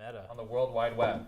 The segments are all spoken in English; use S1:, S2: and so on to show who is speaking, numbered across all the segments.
S1: Meta.
S2: on the World Wide Web.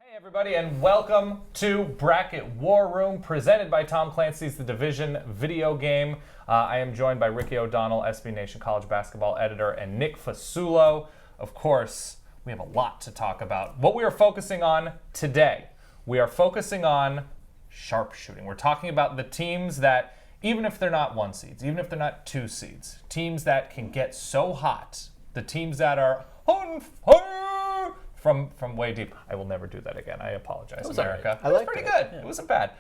S2: Hey everybody, and welcome to Bracket War Room, presented by Tom Clancy's The Division video game. I am joined by Ricky O'Donnell, SB Nation college basketball editor, and Nick Fasulo. Of course, we have a lot to talk about. What we are focusing on today, we are focusing on sharpshooting. We're talking about the teams that, even if they're not 1 seeds, even if they're not 2 seeds, teams that can get so hot, the teams that are on fire from way deep. I will never do that again. I apologize, America.
S1: Right.
S2: It was pretty good. Yeah. It wasn't bad.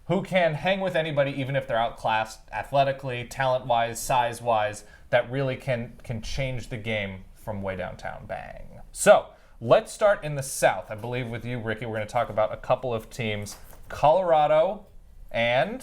S2: Who can hang with anybody, even if they're outclassed athletically, talent-wise, size-wise, that really can change the game from way downtown. Bang. So let's start in the South. I believe with you, Ricky, we're going to talk about a couple of teams, Colorado and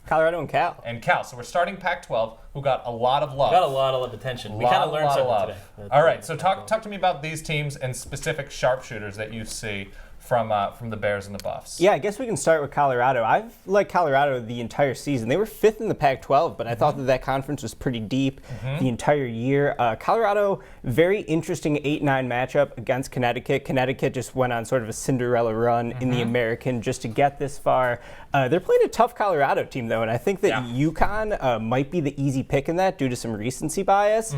S1: Cal.
S2: And Cal. So we're starting Pac-12, who got a lot of love.
S3: Got a lot of attention. We kind of learned something today.
S2: All right, so talk to me about these teams and specific sharpshooters that you see from the Bears and the Buffs.
S1: Yeah, I guess we can start with Colorado. I've liked Colorado the entire season. They were 5th in the Pac-12, but I thought that conference was pretty deep the entire year. Colorado, very interesting 8-9 matchup against Connecticut. Connecticut just went on sort of a Cinderella run in the American just to get this far. They're playing a tough Colorado team, though, and I think that UConn might be the easy pick in that due to some recency bias.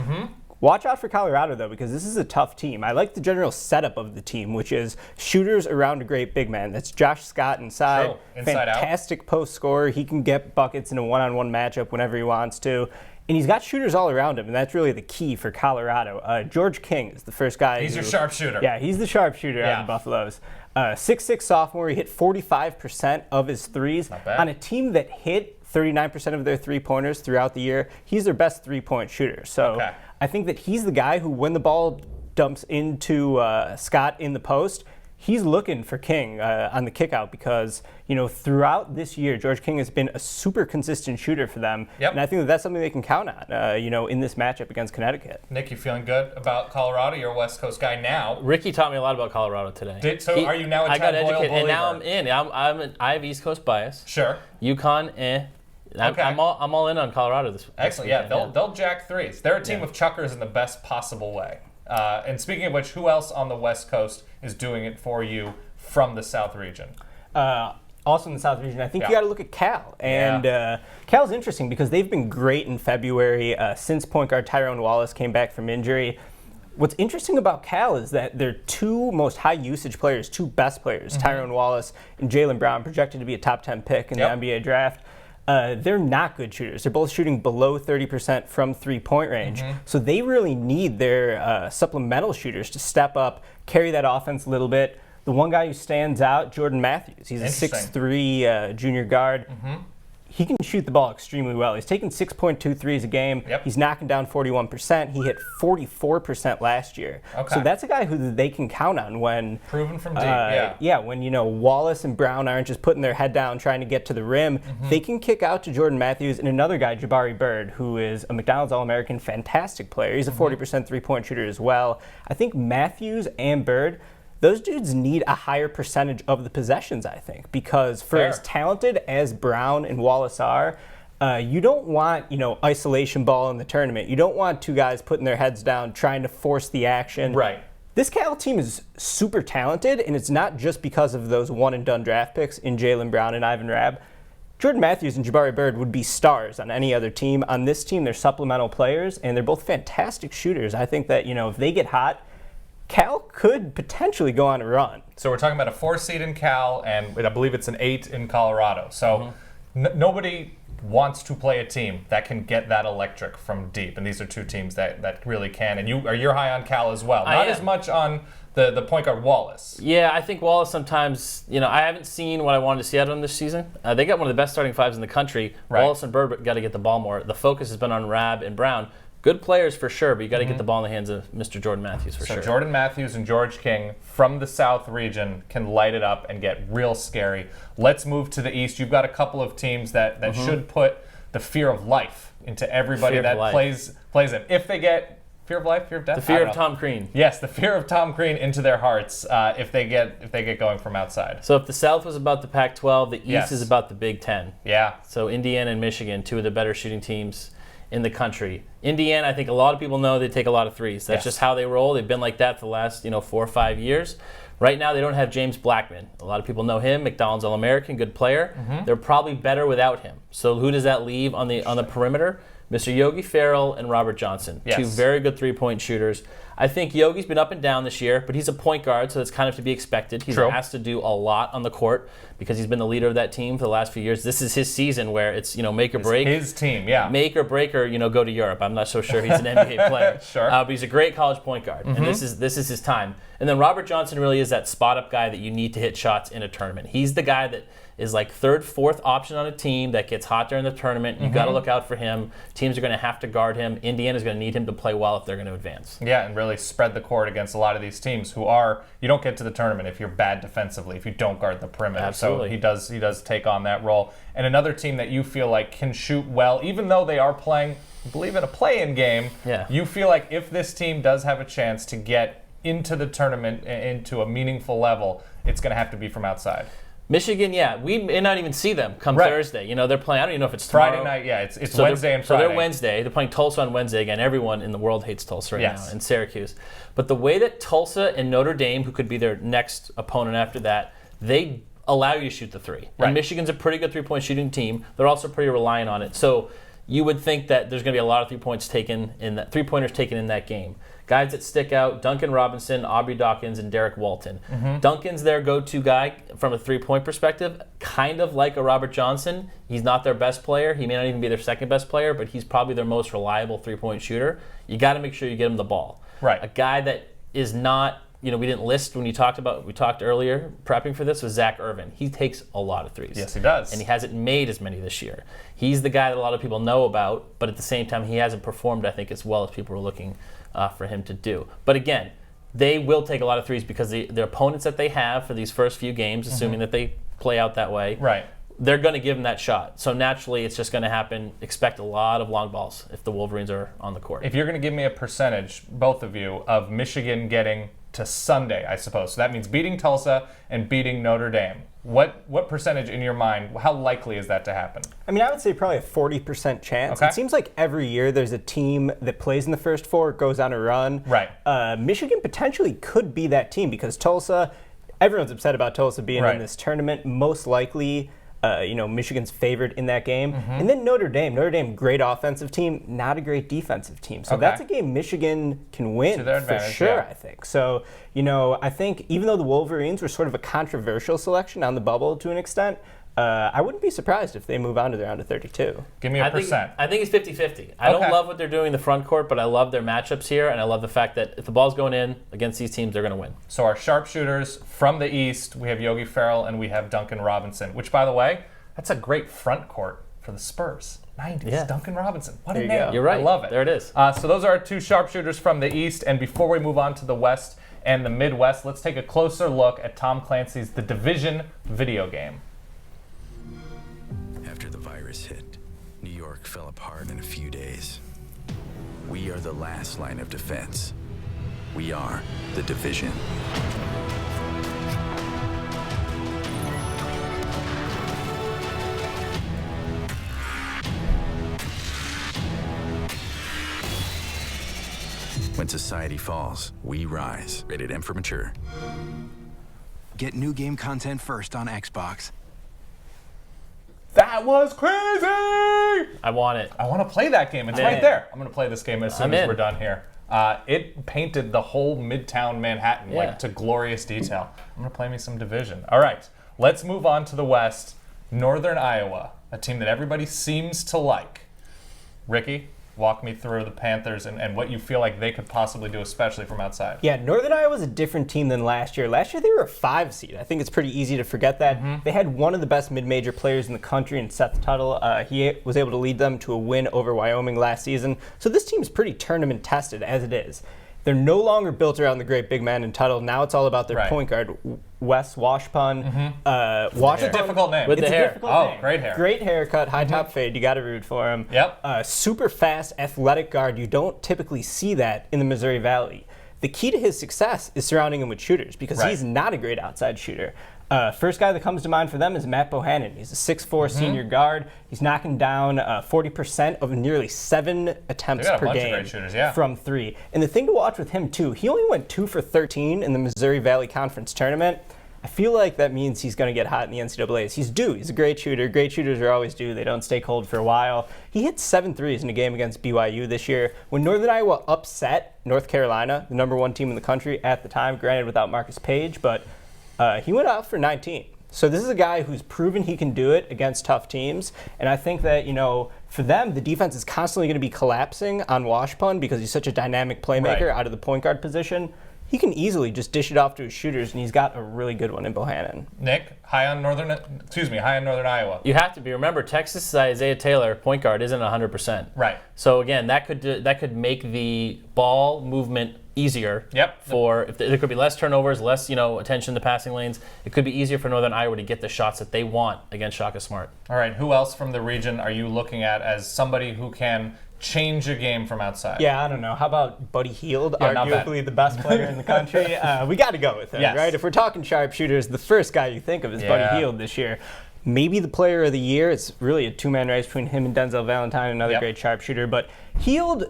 S1: Watch out for Colorado, though, because this is a tough team. I like the general setup of the team, which is shooters around a great big man. That's Josh Scott inside.
S2: True. Inside
S1: Fantastic post scorer. He can get buckets in a one-on-one matchup whenever he wants to. And he's got shooters all around him, and that's really the key for Colorado. George King is the first guy.
S2: He's your sharpshooter.
S1: Yeah, he's the sharpshooter out of the Buffaloes. 6'6" sophomore. He hit 45% of his threes.
S2: Not bad.
S1: On a team that hit 39% of their three-pointers throughout the year. He's their best three-point shooter. So I think that he's the guy who, when the ball dumps into Scott in the post, he's looking for King on the kickout because, throughout this year, George King has been a super consistent shooter for them. And I think that that's something they can count on, in this matchup against Connecticut.
S2: Nick, you feeling good about Colorado? You're a West Coast guy now.
S3: Ricky taught me a lot about Colorado today.
S2: Are you now a
S3: I got
S2: Ted Boyle
S3: educated, and
S2: believer?
S3: now I'm in. I have East Coast bias.
S2: Sure.
S3: UConn,
S2: Okay.
S3: I'm all in on Colorado this
S2: Excellent.
S3: weekend.
S2: They'll jack threes. They're a team of chuckers in the best possible way. And speaking of which, who else on the West Coast is doing it for you from the South region?
S1: Also in the South region, I think you got to look at Cal. And Cal's interesting because they've been great in February since point guard Tyrone Wallace came back from injury. What's interesting about Cal is that their two most high usage players, two best players, Tyrone Wallace and Jaylen Brown, projected to be a top 10 pick in the NBA draft. They're not good shooters. They're both shooting below 30% from three-point range. So they really need their supplemental shooters to step up, carry that offense a little bit. The one guy who stands out, Jordan Matthews. He's a 6'3" junior guard. He can shoot the ball extremely well. He's taking 6.2 threes a game. He's knocking down 41%. He hit 44% last year. So that's a guy who they can count on when
S2: proven from deep.
S1: When Wallace and Brown aren't just putting their head down trying to get to the rim, they can kick out to Jordan Matthews and another guy, Jabari Bird, who is a McDonald's All-American, fantastic player. He's a 40% three-point shooter as well. I think Matthews and Bird, those dudes need a higher percentage of the possessions, I think, because for as talented as Brown and Wallace are, you don't want, isolation ball in the tournament. You don't want two guys putting their heads down trying to force the action. This Cal team is super talented, and it's not just because of those one-and-done draft picks in Jaylen Brown and Ivan Rabb. Jordan Matthews and Jabari Bird would be stars on any other team. On this team, they're supplemental players, and they're both fantastic shooters. I think that, if they get hot, Cal could potentially go on a run.
S2: So we're talking about a 4 seed in Cal, and I believe it's an 8 in Colorado. So nobody wants to play a team that can get that electric from deep, and these are two teams that really can. And you're high on Cal as well. Not as much on the point guard Wallace.
S3: Yeah, I think Wallace sometimes, I haven't seen what I wanted to see out of him this season. They got one of the best starting fives in the country. Right. Wallace and Bird got to get the ball more. The focus has been on Rabb and Brown. Good players for sure, but you got to get the ball in the hands of Mr. Jordan Matthews for sure.
S2: So Jordan Matthews and George King from the South region can light it up and get real scary. Let's move to the East. You've got a couple of teams that should put the fear of life into everybody that plays it. If they get fear of life, fear of death,
S3: the fear of Tom Crean.
S2: Yes, the fear of Tom Crean into their hearts if they get going from outside.
S3: So if the South was about the Pac-12, the East is about the Big Ten.
S2: Yeah.
S3: So Indiana and Michigan, two of the better shooting teams in the country. Indiana, I think a lot of people know they take a lot of threes. That's just how they roll. They've been like that for the last 4 or 5 years. Right now, they don't have James Blackman. A lot of people know him. McDonald's All-American, good player. They're probably better without him. So who does that leave on the perimeter? Mr. Yogi Ferrell and Robert Johnson, two very good three-point shooters. I think Yogi's been up and down this year, but he's a point guard, so that's kind of to be expected. He's asked to do a lot on the court because he's been the leader of that team for the last few years. This is his season where it's make or break.
S2: His team, yeah.
S3: Make or break, or go to Europe. I'm not so sure he's an NBA player.
S2: Sure.
S3: But he's a great college point guard, and this is his time. And then Robert Johnson really is that spot-up guy that you need to hit shots in a tournament. He's the guy that is like third, fourth option on a team that gets hot during the tournament. You've got to look out for him. Teams are going to have to guard him. Indiana's going to need him to play well if they're going to advance.
S2: Yeah, and really spread the court against a lot of these teams who are, you don't get to the tournament if you're bad defensively, if you don't guard the perimeter.
S3: Absolutely.
S2: So he does take on that role. And another team that you feel like can shoot well, even though they are playing, I believe, in a play-in game, you feel like if this team does have a chance to get into the tournament, into a meaningful level, it's going to have to be from outside.
S3: Michigan, we may not even see them come Thursday. They're playing, I don't even know if it's tomorrow.
S2: Friday night, it's so Wednesday and Friday.
S3: So they're Wednesday. They're playing Tulsa on Wednesday again. Everyone in the world hates Tulsa right now, and Syracuse. But the way that Tulsa and Notre Dame, who could be their next opponent after that, they allow you to shoot the three. And Michigan's a pretty good three-point shooting team. They're also pretty reliant on it. So you would think that there's going to be a lot of three-pointers taken in that game. Guys that stick out, Duncan Robinson, Aubrey Dawkins, and Derek Walton. Duncan's their go-to guy from a three-point perspective, kind of like a Robert Johnson. He's not their best player. He may not even be their second best player, but he's probably their most reliable three-point shooter. You got to make sure you get him the ball.
S2: Right.
S3: A guy that is not, we didn't list when we talked earlier, prepping for this, was Zach Irvin. He takes a lot of threes.
S2: Yes, he does.
S3: And he hasn't made as many this year. He's the guy that a lot of people know about, but at the same time, he hasn't performed, I think, as well as people were looking for him to do. But again, they will take a lot of threes because the opponents that they have for these first few games, assuming that they play out that way, they're going to give them that shot. So naturally, it's just going to happen. Expect a lot of long balls if the Wolverines are on the court.
S2: If you're going to give me a percentage, both of you, of Michigan getting to Sunday, I suppose, so that means beating Tulsa and beating Notre Dame. What percentage in your mind, how likely is that to happen?
S1: I mean, I would say probably a 40% chance.
S2: Okay.
S1: It seems like every year there's a team that plays in the first four, goes on a run.
S2: Right.
S1: Michigan potentially could be that team because Tulsa, everyone's upset about Tulsa being in this tournament. Most likely, Michigan's favored in that game. And then Notre Dame, great offensive team, not a great defensive team. So that's a game Michigan can win for sure, I think. So, I think even though the Wolverines were sort of a controversial selection on the bubble to an extent, I wouldn't be surprised if they move on to the round of 32.
S2: Give me a percent.
S3: I think it's 50-50. I don't love what they're doing in the front court, but I love their matchups here, and I love the fact that if the ball's going in against these teams, they're going to win.
S2: So our sharpshooters from the East, we have Yogi Ferrell and we have Duncan Robinson, which, by the way, that's a great front court for the Spurs. 90s, Duncan Robinson. What a name.
S3: You're right.
S2: I love it.
S3: There it is.
S2: So those are our two sharpshooters from the East, and before we move on to the West and the Midwest, let's take a closer look at Tom Clancy's The Division video game.
S4: After the virus hit, New York fell apart in a few days. We are the last line of defense. We are the Division. When When society falls, we rise. Rated M for mature.
S5: Get new game content first on Xbox.
S2: That was crazy!
S3: I want it.
S2: I want to play that game. It's right there. I'm going to play this game as soon as we're done here. It painted the whole Midtown Manhattan like to glorious detail. I'm going to play me some Division. All right, let's move on to the West. Northern Iowa, a team that everybody seems to like. Ricky, walk me through the Panthers and what you feel like they could possibly do, especially from outside.
S1: Yeah, Northern Iowa's a different team than last year. Last year they were a 5 seed. I think it's pretty easy to forget that. They had one of the best mid-major players in the country in Seth Tuttle. He was able to lead them to a win over Wyoming last season. So this team's pretty tournament tested as it is. They're no longer built around the great big man in Tuttle. Now it's all about their point guard, Wes Washpun.
S2: It's a difficult name.
S3: With the hair.
S2: Oh, great hair.
S1: Great haircut, high top fade. You got to root for him.
S2: Yep.
S1: Super fast, athletic guard. You don't typically see that in the Missouri Valley. The key to his success is surrounding him with shooters because he's not a great outside shooter. First guy that comes to mind for them is Matt Bohannon. He's a 6'4" senior guard. He's knocking down 40% of nearly 7 attempts per game
S2: of great shooters,
S1: from 3. And the thing to watch with him, too, he only went 2 for 13 in the Missouri Valley Conference tournament. I feel like that means he's going to get hot in the NCAAs. He's due. He's a great shooter. Great shooters are always due. They don't stay cold for a while. He hit 7 threes in a game against BYU this year. When Northern Iowa upset North Carolina, the #1 team in the country at the time, granted without Marcus Page, but he went out for 19. So this is a guy who's proven he can do it against tough teams. And I think that, for them, the defense is constantly going to be collapsing on Washpun because he's such a dynamic playmaker out of the point guard position. He can easily just dish it off to his shooters, and he's got a really good one in Bohannon.
S2: Nick, high on Northern Iowa.
S3: You have to be. Remember, Texas' Isaiah Taylor, point guard, isn't 100%.
S2: Right.
S3: So again, that could make the ball movement easier.
S2: Yep.
S3: If there could be less turnovers, less attention to passing lanes. It could be easier for Northern Iowa to get the shots that they want against Shaka Smart.
S2: All right. Who else from the region are you looking at as somebody who can change a game from outside?
S1: Yeah, I don't know. How about Buddy Hield,
S2: Yeah,
S1: arguably the best player in the country? We got to go with him, right? If we're talking sharpshooters, the first guy you think of is Buddy Hield this year. Maybe the player of the year. It's really a 2-man race between him and Denzel Valentine, another great sharpshooter. But Hield,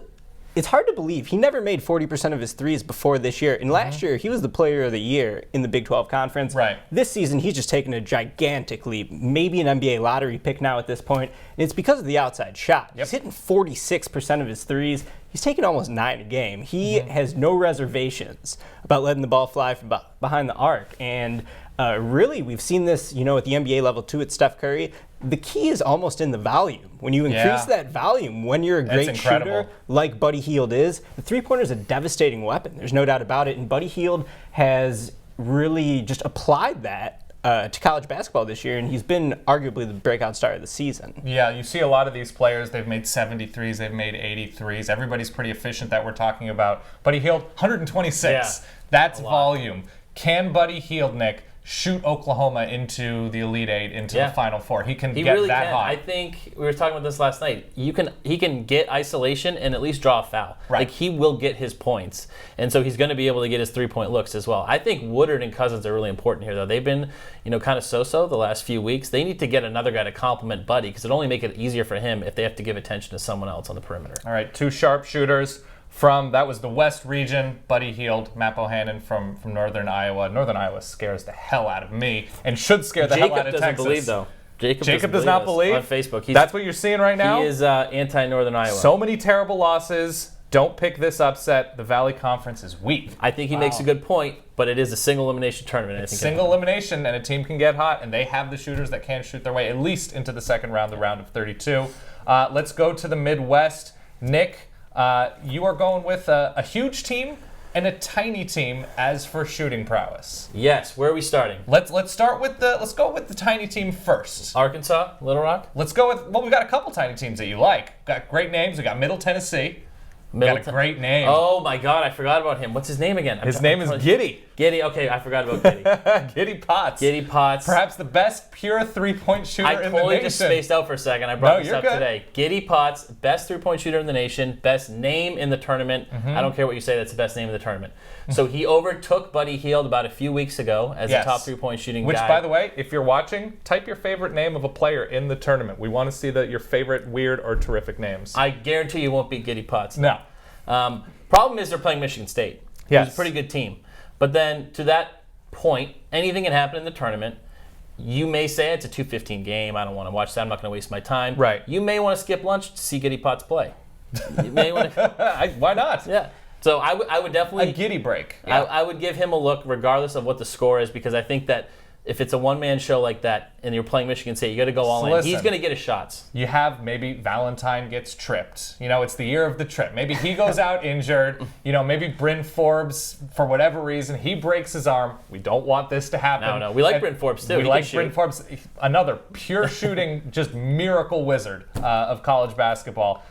S1: it's hard to believe. He never made 40% of his threes before this year. And last year, he was the player of the year in the Big 12 Conference.
S2: Right.
S1: This season, he's just taken a gigantic leap. Maybe an NBA lottery pick now at this point. And it's because of the outside shot. He's hitting 46% of his threes. He's taking almost 9 a game. He has no reservations about letting the ball fly from behind the arc. And really, we've seen this, at the NBA level too at Steph Curry. The key is almost in the volume. When you increase that volume, when you're a great shooter like Buddy Hield is, the three-pointer is a devastating weapon. There's no doubt about it. And Buddy Hield has really just applied that to college basketball this year, and he's been arguably the breakout star of the season.
S2: Yeah, you see a lot of these players, they've made 73s, they've made 83s. Everybody's pretty efficient that we're talking about. Buddy Hield, 126. Yeah, that's volume. Can Buddy Hield, Nick, shoot Oklahoma into the Elite Eight, into the Final Four? He can get
S3: really
S2: that high.
S3: I think we were talking about this last night. He can get isolation and at least draw a foul.
S2: Right.
S3: Like, he will get his points, and so he's going to be able to get his 3-point looks as well. I think Woodard and Cousins are really important here, though. They've been, kind of so-so the last few weeks. They need to get another guy to complement Buddy because it'll only make it easier for him if they have to give attention to someone else on the perimeter.
S2: All right, 2 sharpshooters. That was the West region, Buddy Hield, Matt Bohannon from Northern Iowa. Northern Iowa scares the hell out of me and should scare the hell out of Texas.
S3: Jacob doesn't believe, though.
S2: Jacob does not believe?
S3: On Facebook.
S2: That's what you're seeing right now?
S3: He is anti-Northern Iowa.
S2: So many terrible losses. Don't pick this upset. The Valley Conference is weak.
S3: I think he makes a good point, but it is a single elimination tournament.
S2: It's single elimination, and a team can get hot, and they have the shooters that can shoot their way at least into the second round, the round of 32. Let's go to the Midwest. Nick, you are going with a huge team and a tiny team as for shooting prowess.
S3: Yes. Where are we starting?
S2: Let's go with the tiny team first.
S3: Arkansas, Little Rock.
S2: Let's go with we've got a couple tiny teams that you like. Got great names. We got Middle Tennessee. Got a great name.
S3: Oh my God, I forgot about him. What's his name again?
S2: His name is Giddy.
S3: Giddy. Okay, I forgot about Giddy.
S2: Giddy Potts.
S3: Giddy Potts.
S2: Perhaps the best pure 3-point shooter in the nation.
S3: I totally just spaced out for a second. I brought this up today. Giddy Potts, best 3-point shooter in the nation, best name in the tournament. I don't care what you say, that's the best name in the tournament. So he overtook Buddy Hield about a few weeks ago as the top 3-point shooting guy.
S2: Which, by the way, if you're watching, type your favorite name of a player in the tournament. We want to see your favorite weird or terrific names.
S3: I guarantee you won't beat Giddy Potts.
S2: No.
S3: Problem is they're playing Michigan State.
S2: Yes.
S3: It's a pretty good team. But then to that point, anything can happen in the tournament. You may say it's a 2:15 game. I don't want to watch that. I'm not going to waste my time.
S2: Right.
S3: You may want to skip lunch to see Giddy Potts play. You may want to.
S2: Why not?
S3: Yeah. So I would definitely
S2: A giddy break. Yeah.
S3: I would give him a look regardless of what the score is, because I think that if it's a one-man show like that and you're playing Michigan State, you got to go all in.
S2: Listen,
S3: He's going to get his shots.
S2: You have maybe Valentine gets tripped. It's the year of the trip. Maybe he goes out injured. Maybe Bryn Forbes, for whatever reason, he breaks his arm. We don't want this to happen.
S3: No. We like Bryn Forbes too.
S2: We like Bryn Forbes, another pure shooting, just miracle wizard of college basketball.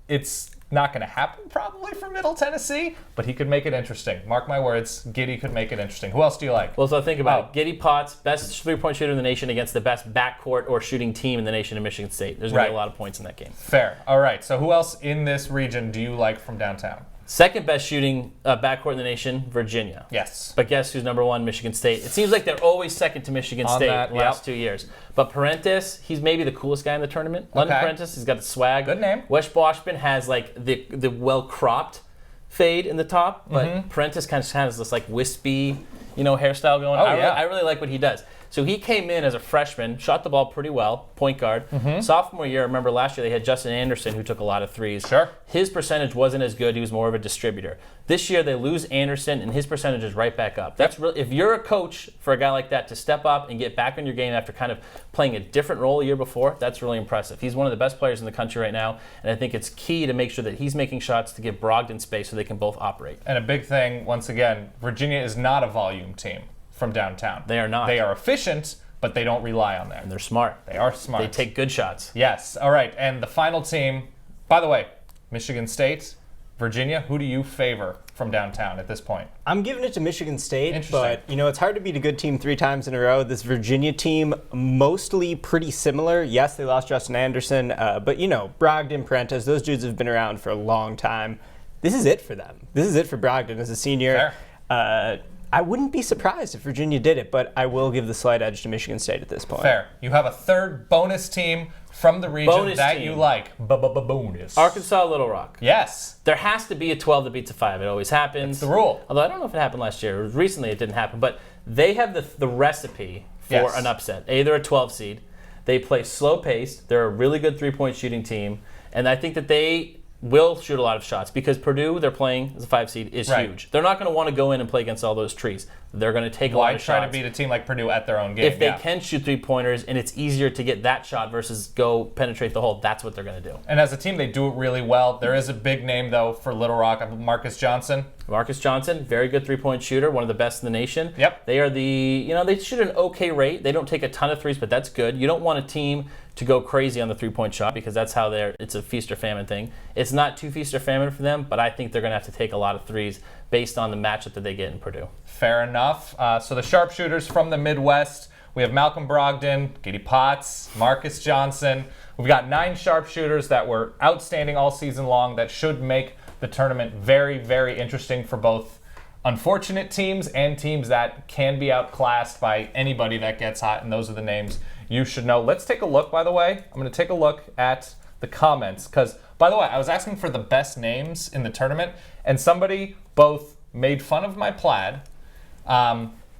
S2: It's not going to happen probably for Middle Tennessee, but he could make it interesting. Mark my words, Giddy could make it interesting. Who else do you like?
S3: Well, so think about it. Giddy Potts, best three-point shooter in the nation against the best backcourt or shooting team in the nation in Michigan State. There's going to be a lot of points in that game.
S2: Fair. All right. So who else in this region do you like from downtown?
S3: Second best shooting backcourt in the nation, Virginia.
S2: Yes.
S3: But guess who's number one? Michigan State. It seems like they're always second to Michigan State the last 2 years. But Parentis, he's maybe the coolest guy in the tournament. London Parentis, he's got the swag.
S2: Good name.
S3: Wes Boschman has like the well-cropped fade in the top, but Parentis kind of has this like wispy, hairstyle going. I really like what he does. So he came in as a freshman, shot the ball pretty well, point guard. Sophomore year, remember last year they had Justin Anderson who took a lot of threes.
S2: Sure. His
S3: percentage wasn't as good. He was more of a distributor. This year they lose Anderson and his percentage is right back up. That's really, if you're a coach for a guy like that to step up and get back on your game after kind of playing a different role a year before, that's really impressive. He's one of the best players in the country right now, and I think it's key to make sure that he's making shots to give Brogdon space so they can both operate.
S2: And a big thing, once again, Virginia is not a volume team from downtown.
S3: They are not.
S2: They are efficient, but they don't rely on that.
S3: And they're smart.
S2: They are smart.
S3: They take good shots.
S2: Yes. All right. And the final team, by the way, Michigan State, Virginia, who do you favor from downtown at this point?
S1: I'm giving it to Michigan State,
S2: Interesting.
S1: but it's hard to beat a good team 3 times in a row. This Virginia team, mostly pretty similar. Yes, they lost Justin Anderson, but Brogdon, Parentis, those dudes have been around for a long time. This is it for them. This is it for Brogdon as a senior.
S2: Fair.
S1: I wouldn't be surprised if Virginia did it, but I will give the slight edge to Michigan State at this point.
S2: Fair. You have a third bonus team from the region you like. Bonus.
S3: Arkansas, Little Rock.
S2: Yes.
S3: There has to be a 12 that beats a 5. It always happens.
S2: It's the rule.
S3: Although I don't know if it happened last year. Recently it didn't happen. But they have the recipe for an upset. They're a 12 seed. They play slow paced. They're a really good three-point shooting team. And I think that they will shoot a lot of shots because Purdue, they're playing as a 5 seed, is huge. They're not going to want to go in and play against all those trees. They're going to take a lot of shots.
S2: Why try to beat a team like Purdue at their own game?
S3: If they can shoot three-pointers and it's easier to get that shot versus go penetrate the hole, that's what they're going to do.
S2: And as a team, they do it really well. There is a big name, though, for Little Rock, Marcus Johnson.
S3: Marcus Johnson, very good three-point shooter, one of the best in the nation.
S2: Yep.
S3: They are they shoot an okay rate. They don't take a ton of threes, but that's good. You don't want a team to go crazy on the three-point shot because that's how it's a feast or famine thing. It's not too feast or famine for them, but I think they're going to have to take a lot of threes based on the matchup that they get in Purdue.
S2: Fair enough. So the sharpshooters from the Midwest, we have Malcolm Brogdon, Giddy Potts, Marcus Johnson. We've got 9 sharpshooters that were outstanding all season long that should make the tournament very, very interesting for both unfortunate teams and teams that can be outclassed by anybody that gets hot, and those are the names you should know. Let's take a look, by the way. I'm going to take a look at the comments because, by the way, I was asking for the best names in the tournament, and somebody both made fun of my plaid,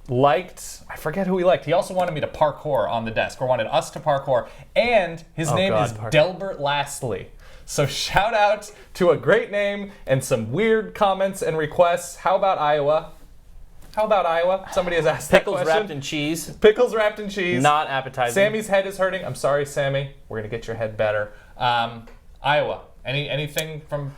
S2: liked, I forget who he liked. He also wanted me to parkour on the desk, or wanted us to parkour, and his name is Delbert Lastly. So shout out to a great name and some weird comments and requests. How about Iowa? Somebody has asked that question.
S3: Pickles wrapped in cheese.
S2: Pickles wrapped in cheese.
S3: Not appetizing.
S2: Sammy's head is hurting. I'm sorry, Sammy. We're going to get your head better. Iowa. Anything from...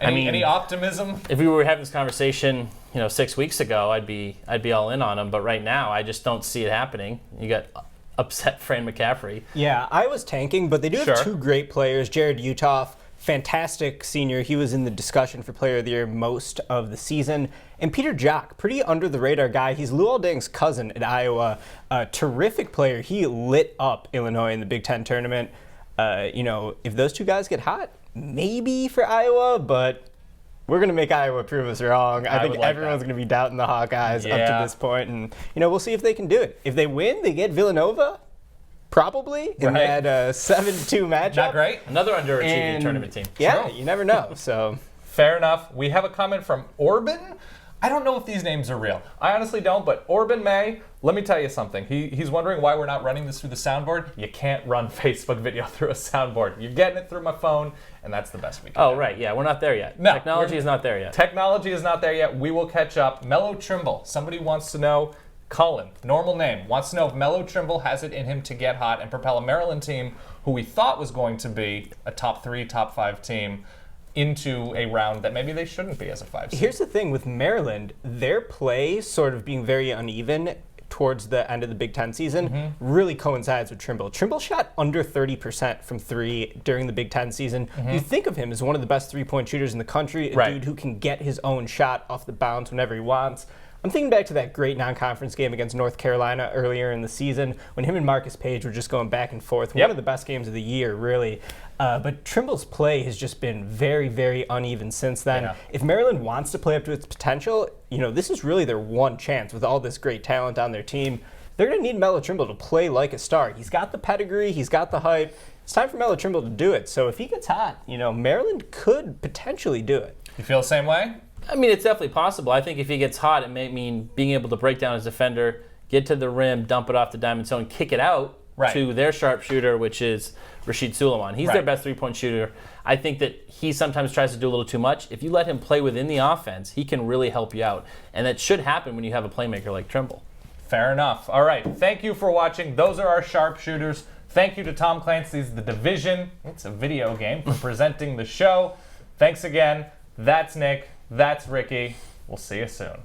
S2: Any optimism?
S3: If we were having this conversation, 6 weeks ago, I'd be all in on them. But right now, I just don't see it happening. You got upset Fran McCaffrey.
S1: Yeah, I was tanking, but they do have 2 great players. Jared Utoff, fantastic senior. He was in the discussion for Player of the Year most of the season. And Peter Jock, pretty under the radar guy. He's Lou Aldang's cousin at Iowa. Terrific player. He lit up Illinois in the Big Ten tournament. If those 2 guys get hot, maybe for Iowa, but we're going to make Iowa prove us wrong. I think everyone's going to be doubting the Hawkeyes up to this point, and we'll see if they can do it. If they win, they get Villanova. probably in that 7-2 matchup.
S2: Not great.
S3: Another underachieving tournament team.
S1: Yeah,
S2: True.
S1: you never know. So
S2: Fair enough. We have a comment from Orban. I don't know if these names are real. I honestly don't, but Orban May, let me tell you something. He's wondering why we're not running this through the soundboard. You can't run Facebook video through a soundboard. You're getting it through my phone, and that's the best we can do.
S3: Oh, right. Yeah, we're not there yet.
S2: No,
S3: Technology is not there yet.
S2: Technology is not there yet. We will catch up. Mellow Trimble. Somebody wants to know, Cullen, normal name, wants to know if Mellow Trimble has it in him to get hot and propel a Maryland team who we thought was going to be a top 3, top 5 team into a round that maybe they shouldn't be as a 5 seed.
S1: here's the thing with Maryland, their play sort of being very uneven towards the end of the Big Ten season really coincides with Trimble. Trimble shot under 30% from 3 during the Big Ten season. You think of him as one of the best 3-point shooters in the country, a dude who can get his own shot off the bounce whenever he wants. I'm thinking back to that great non-conference game against North Carolina earlier in the season when him and Marcus Page were just going back and forth. One of the best games of the year, really. But Trimble's play has just been very, very uneven since then.
S2: Yeah.
S1: If Maryland wants to play up to its potential, this is really their one chance with all this great talent on their team. They're going to need Melo Trimble to play like a star. He's got the pedigree. He's got the hype. It's time for Melo Trimble to do it. So if he gets hot, Maryland could potentially do it.
S2: You feel the same way?
S3: I mean, it's definitely possible. I think if he gets hot, it may mean being able to break down his defender, get to the rim, dump it off the diamond zone, kick it out to their sharpshooter, which is Rashid Suleiman. He's their best 3-point shooter. I think that he sometimes tries to do a little too much. If you let him play within the offense, he can really help you out. And that should happen when you have a playmaker like Trimble.
S2: Fair enough. All right. Thank you for watching. Those are our sharpshooters. Thank you to Tom Clancy's The Division. It's a video game for presenting the show. Thanks again. That's Nick. That's Ricky. We'll see you soon.